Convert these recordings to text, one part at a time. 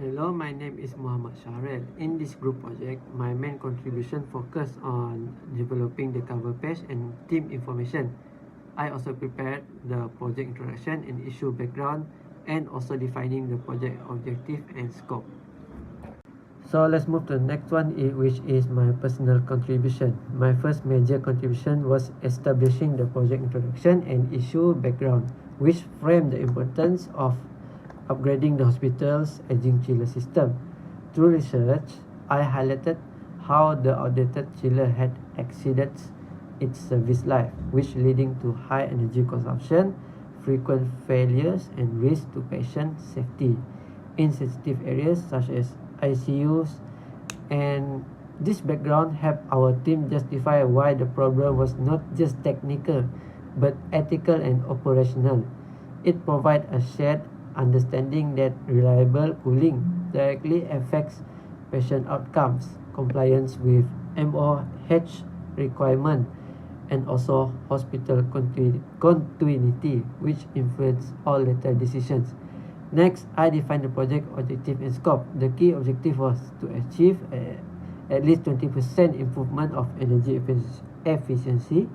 Hello, my name is Syahrail. In this group project, my main contribution focused on developing the cover page and team information. I also prepared the project introduction and issue background and also defining the project objective and scope. So let's move to the next one, which is my personal contribution. My first major contribution was establishing the project introduction and issue background, which framed the importance of upgrading the hospital's aging chiller system. Through research, I highlighted how the outdated chiller had exceeded its service life, which leading to high energy consumption, frequent failures, and risk to patient safety in sensitive areas such as ICUs. And this background helped our team justify why the problem was not just technical but ethical and operational. It provides a shared understanding that reliable cooling directly affects patient outcomes, compliance with MOH requirement, and also hospital continuity, which influence all later decisions. Next, I defined the project objective and scope. The key objective was to achieve at least 20% improvement of energy efficiency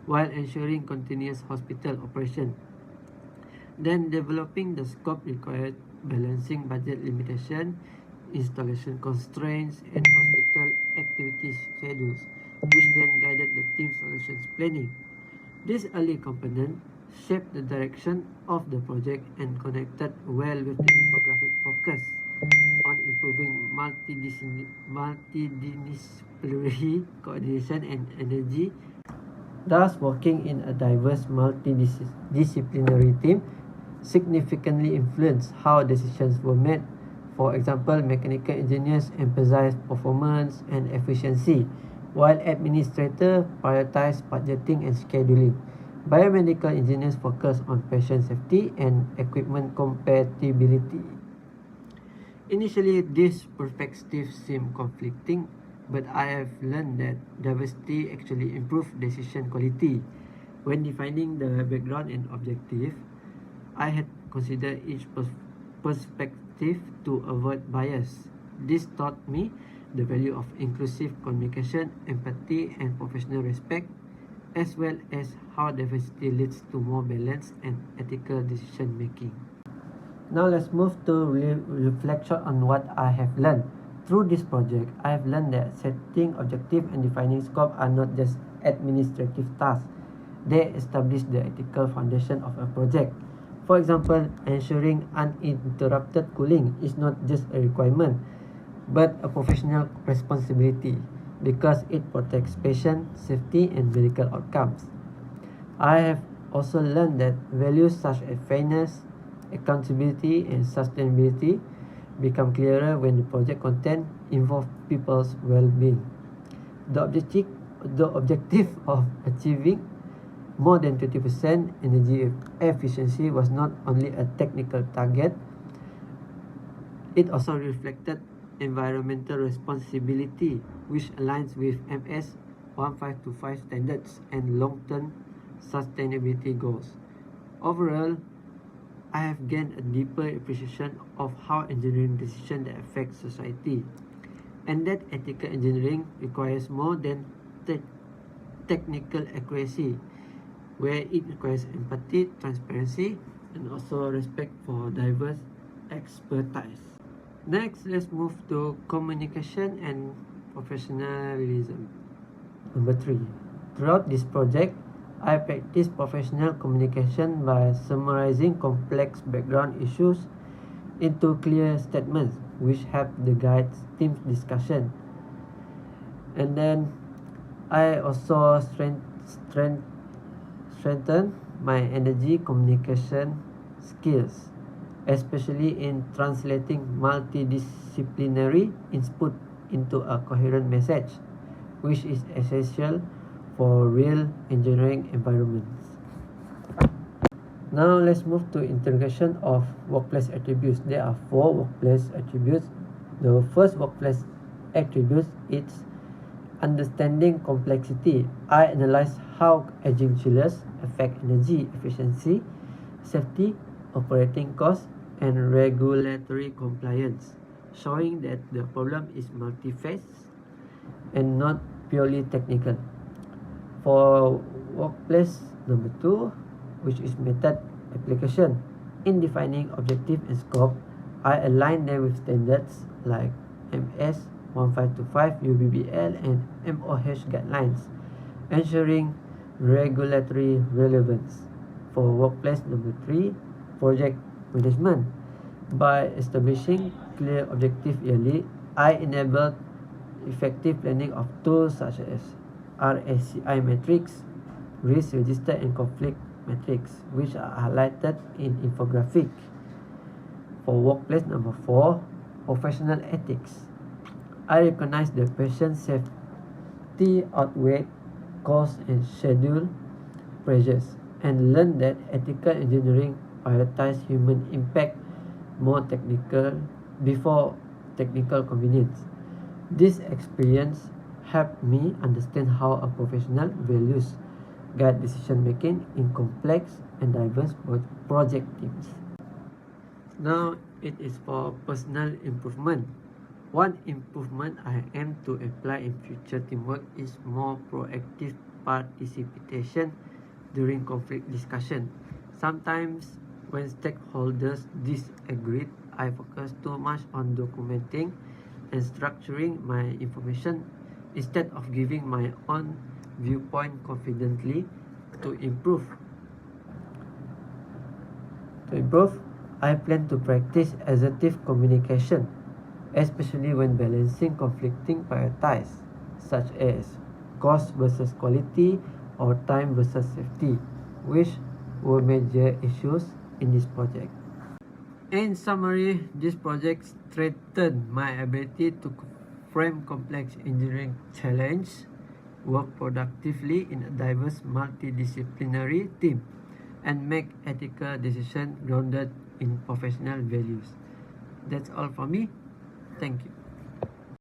while ensuring continuous hospital operation. Then developing the scope required balancing budget limitation, installation constraints, and hospital activity schedules, which then guided the team solutions planning. This early component shaped the direction of the project and connected well with the infographic focus on improving multidisciplinary coordination and energy. Thus, working in a diverse multidisciplinary team significantly influenced how decisions were made. For example, mechanical engineers emphasize performance and efficiency, while administrators prioritize budgeting and scheduling. Biomedical engineers focus on patient safety and equipment compatibility. Initially, these perspectives seem conflicting, but I have learned that diversity actually improves decision quality. When defining the background and objective, I had considered each perspective to avoid bias. This taught me the value of inclusive communication, empathy, and professional respect, as well as how diversity leads to more balanced and ethical decision making. Now let's move to reflection on what I have learned. Through this project, I have learned that setting objective and defining scope are not just administrative tasks. They establish the ethical foundation of a project. For example, ensuring uninterrupted cooling is not just a requirement, but a professional responsibility because it protects patient safety and medical outcomes. I have also learned that values such as fairness, accountability, and sustainability become clearer when the project content involves people's well-being. The objective of achieving more than 20% energy efficiency was not only a technical target, it also reflected environmental responsibility, which aligns with MS 1525 standards and long-term sustainability goals. Overall, I have gained a deeper appreciation of how engineering decisions that affect society, and that ethical engineering requires more than technical accuracy, where it requires empathy, transparency, and also respect for diverse expertise. Next, let's move to communication and professionalism. Number 3. Throughout this project, I practice professional communication by summarizing complex background issues into clear statements, which help the guide team's discussion. And then I also strengthen my energy communication skills, especially in translating multidisciplinary input into a coherent message, which is essential for real engineering environments. Now let's move to integration of workplace attributes. There are 4 workplace attributes. The first workplace attribute is understanding complexity. I analyze how aging chillers affect energy efficiency, safety, operating costs, and regulatory compliance, showing that the problem is multi-phase and not purely technical. For workplace number 2, which is method application, in defining objective and scope, I align them with standards like MS 1525, UBBL, and MOH guidelines, ensuring regulatory relevance. For workplace number 3, project management, by establishing clear objective yearly, I enable effective planning of tools such as RSCI metrics, risk register, and conflict metrics, which are highlighted in infographic. For workplace number 4, professional ethics, I recognize that patient safety outweigh cost and schedule pressures, and learn that ethical engineering prioritizes human impact more technical before technical convenience. This experience helped me understand how a professional values guide decision making in complex and diverse project teams. Now it is for personal improvement. One improvement I aim to apply in future teamwork is more proactive participation during conflict discussion. Sometimes when stakeholders disagree, I focus too much on documenting and structuring my information instead of giving my own viewpoint confidently. To improve, I plan to practice assertive communication, especially when balancing conflicting priorities, such as cost versus quality or time versus safety, which were major issues in this project. In summary, this project strengthened my ability to frame complex engineering challenges, work productively in a diverse multidisciplinary team, and make ethical decisions grounded in professional values. That's all for me. Thank you.